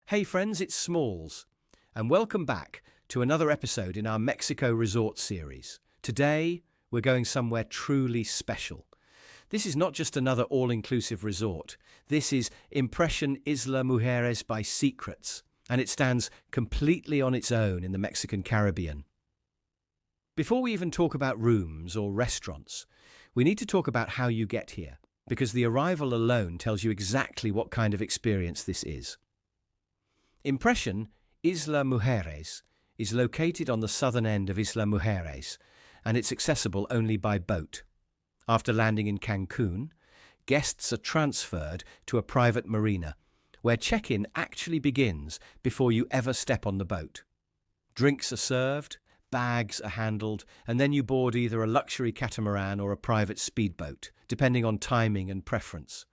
Hey friends, it's Smalls, and welcome back to another episode in our Mexico resort series. Today, we're going somewhere truly special. This is not just another all-inclusive resort. This is Impression Isla Mujeres by Secrets, and it stands completely on its own in the Mexican Caribbean. Before we even talk about rooms or restaurants, we need to talk about how you get here, because the arrival alone tells you exactly what kind of experience this is. Impression Isla Mujeres is located on the southern end of Isla Mujeres, and it's accessible only by boat. After landing in Cancun, guests are transferred to a private marina, where check-in actually begins before you ever step on the boat. Drinks are served, bags are handled, and then you board either a luxury catamaran or a private speedboat, depending on timing and preference.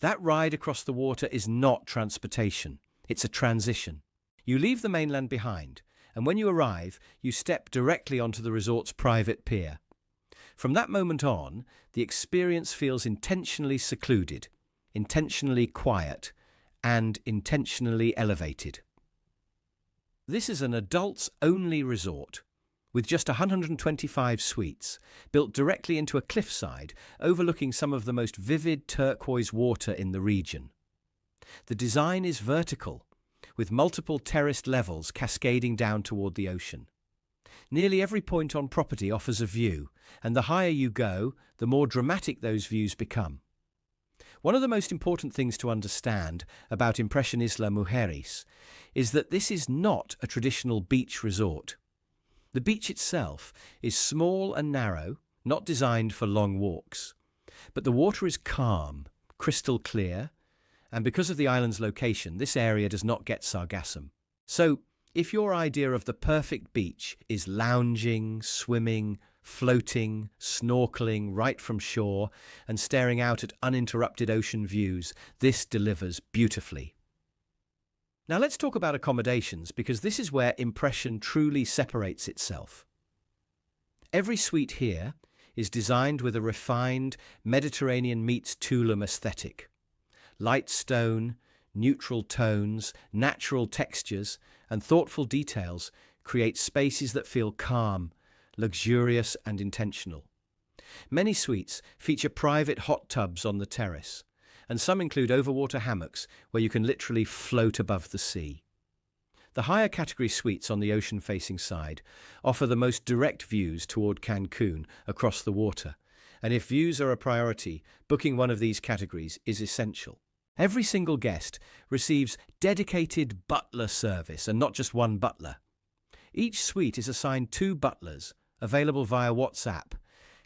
That ride across the water is not transportation. It's a transition. You leave the mainland behind, and when you arrive, you step directly onto the resort's private pier. From that moment on, the experience feels intentionally secluded, intentionally quiet, and intentionally elevated. This is an adults-only resort, with just 125 suites, built directly into a cliffside overlooking some of the most vivid turquoise water in the region. The design is vertical, with multiple terraced levels cascading down toward the ocean. Nearly every point on property offers a view, and the higher you go, the more dramatic those views become. One of the most important things to understand about Impression Isla Mujeres is that this is not a traditional beach resort. The beach itself is small and narrow, not designed for long walks. But the water is calm, crystal clear, and because of the island's location, this area does not get sargassum. So, if your idea of the perfect beach is lounging, swimming, floating, snorkeling right from shore, and staring out at uninterrupted ocean views, this delivers beautifully. Now let's talk about accommodations, because this is where Impression truly separates itself. Every suite here is designed with a refined Mediterranean meets Tulum aesthetic. Light stone, neutral tones, natural textures, and thoughtful details create spaces that feel calm, luxurious, and intentional. Many suites feature private hot tubs on the terrace, and some include overwater hammocks where you can literally float above the sea. The higher category suites on the ocean-facing side offer the most direct views toward Cancun across the water, and if views are a priority, booking one of these categories is essential. Every single guest receives dedicated butler service, and not just one butler. Each suite is assigned 2 butlers, available via WhatsApp,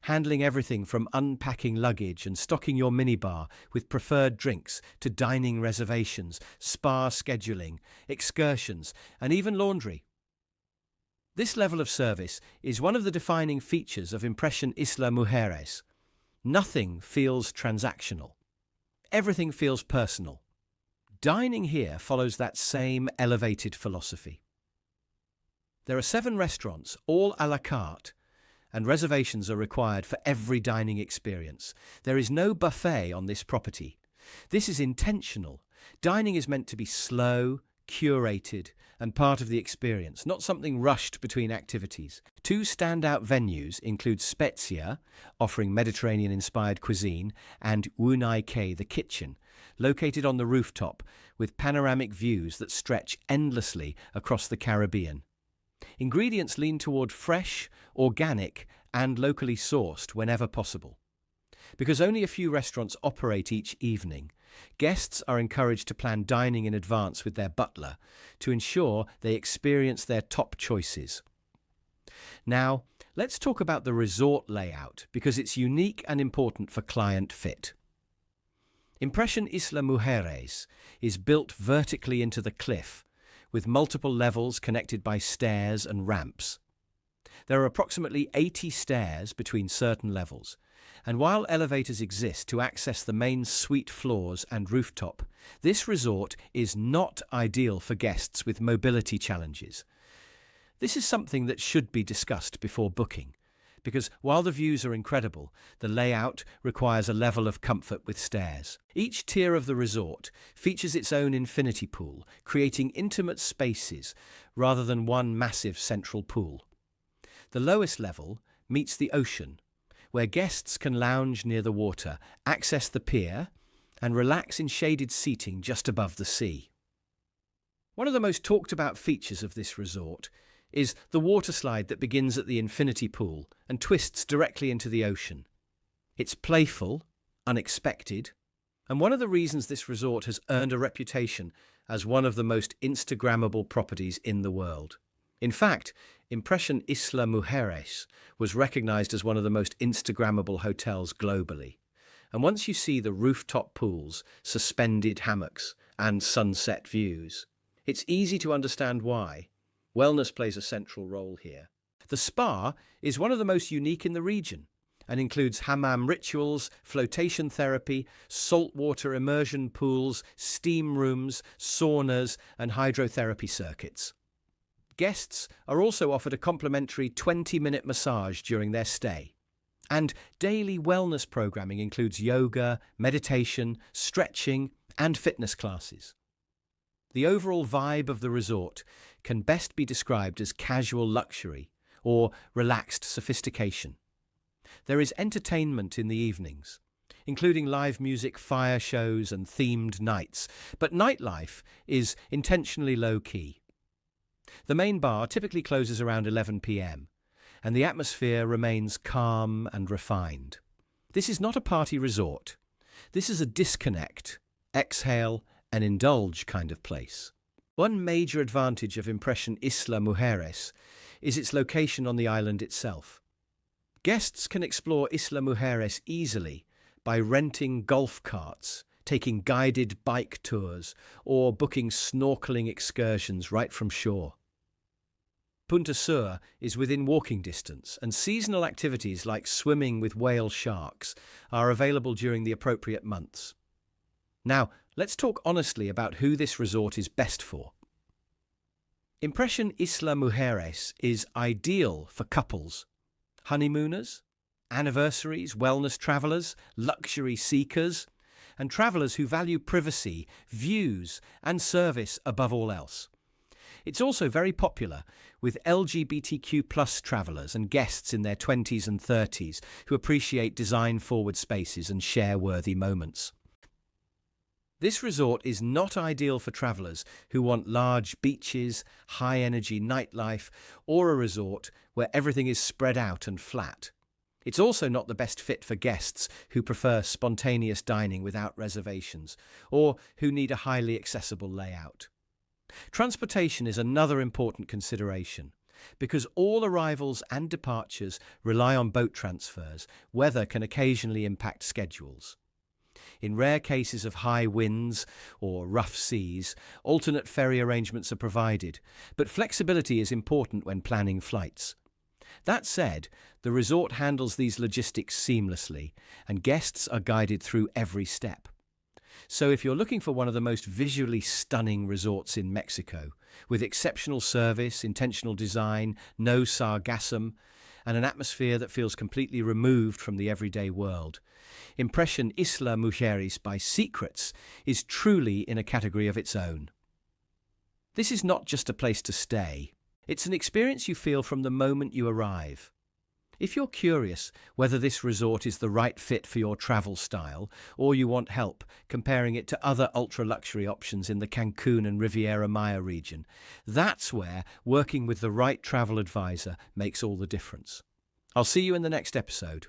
handling everything from unpacking luggage and stocking your minibar with preferred drinks to dining reservations, spa scheduling, excursions, and even laundry. This level of service is one of the defining features of Impression Isla Mujeres. Nothing feels transactional. Everything feels personal. Dining here follows that same elevated philosophy. There are 7 restaurants, all à la carte, and reservations are required for every dining experience. There is no buffet on this property. This is intentional. Dining is meant to be slow, curated, and part of the experience, not something rushed between activities. 2 standout venues include Spezia, offering Mediterranean-inspired cuisine, and Unai K, the kitchen, located on the rooftop with panoramic views that stretch endlessly across the Caribbean. Ingredients lean toward fresh, organic, and locally sourced whenever possible. Because only a few restaurants operate each evening, guests are encouraged to plan dining in advance with their butler to ensure they experience their top choices. Now, let's talk about the resort layout, because it's unique and important for client fit. Impression Isla Mujeres is built vertically into the cliff, with multiple levels connected by stairs and ramps. There are approximately 80 stairs between certain levels, and while elevators exist to access the main suite floors and rooftop, this resort is not ideal for guests with mobility challenges. This is something that should be discussed before booking, because while the views are incredible, the layout requires a level of comfort with stairs. Each tier of the resort features its own infinity pool, creating intimate spaces rather than one massive central pool. The lowest level meets the ocean, where guests can lounge near the water, access the pier, and relax in shaded seating just above the sea. One of the most talked about features of this resort is the water slide that begins at the infinity pool and twists directly into the ocean. It's playful, unexpected, and one of the reasons this resort has earned a reputation as one of the most Instagrammable properties in the world. In fact, Impression Isla Mujeres was recognized as one of the most Instagrammable hotels globally. And once you see the rooftop pools, suspended hammocks, and sunset views, it's easy to understand why. Wellness plays a central role here. The spa is one of the most unique in the region and includes hammam rituals, flotation therapy, saltwater immersion pools, steam rooms, saunas, and hydrotherapy circuits. Guests are also offered a complimentary 20-minute massage during their stay. And daily wellness programming includes yoga, meditation, stretching, and fitness classes. The overall vibe of the resort can best be described as casual luxury or relaxed sophistication. There is entertainment in the evenings, including live music, fire shows, and themed nights, but nightlife is intentionally low-key. The main bar typically closes around 11 p.m., and the atmosphere remains calm and refined. This is not a party resort. This is a disconnect, exhale, and indulge kind of place. One major advantage of Impression Isla Mujeres is its location on the island itself. Guests can explore Isla Mujeres easily by renting golf carts, taking guided bike tours, or booking snorkeling excursions right from shore. Punta Sur is within walking distance, and seasonal activities like swimming with whale sharks are available during the appropriate months. Now, let's talk honestly about who this resort is best for. Impression Isla Mujeres is ideal for couples, honeymooners, anniversaries, wellness travelers, luxury seekers, and travelers who value privacy, views, and service above all else. It's also very popular with LGBTQ+ travelers and guests in their 20s and 30s who appreciate design-forward spaces and share-worthy moments. This resort is not ideal for travelers who want large beaches, high-energy nightlife, or a resort where everything is spread out and flat. It's also not the best fit for guests who prefer spontaneous dining without reservations, or who need a highly accessible layout. Transportation is another important consideration, because all arrivals and departures rely on boat transfers. Weather can occasionally impact schedules. In rare cases of high winds or rough seas, alternate ferry arrangements are provided, but flexibility is important when planning flights. That said, the resort handles these logistics seamlessly, and guests are guided through every step. So if you're looking for one of the most visually stunning resorts in Mexico, with exceptional service, intentional design, no sargassum, and an atmosphere that feels completely removed from the everyday world, Impression Isla Mujeres by Secrets is truly in a category of its own. This is not just a place to stay. It's an experience you feel from the moment you arrive. If you're curious whether this resort is the right fit for your travel style, or you want help comparing it to other ultra-luxury options in the Cancun and Riviera Maya region, that's where working with the right travel advisor makes all the difference. I'll see you in the next episode.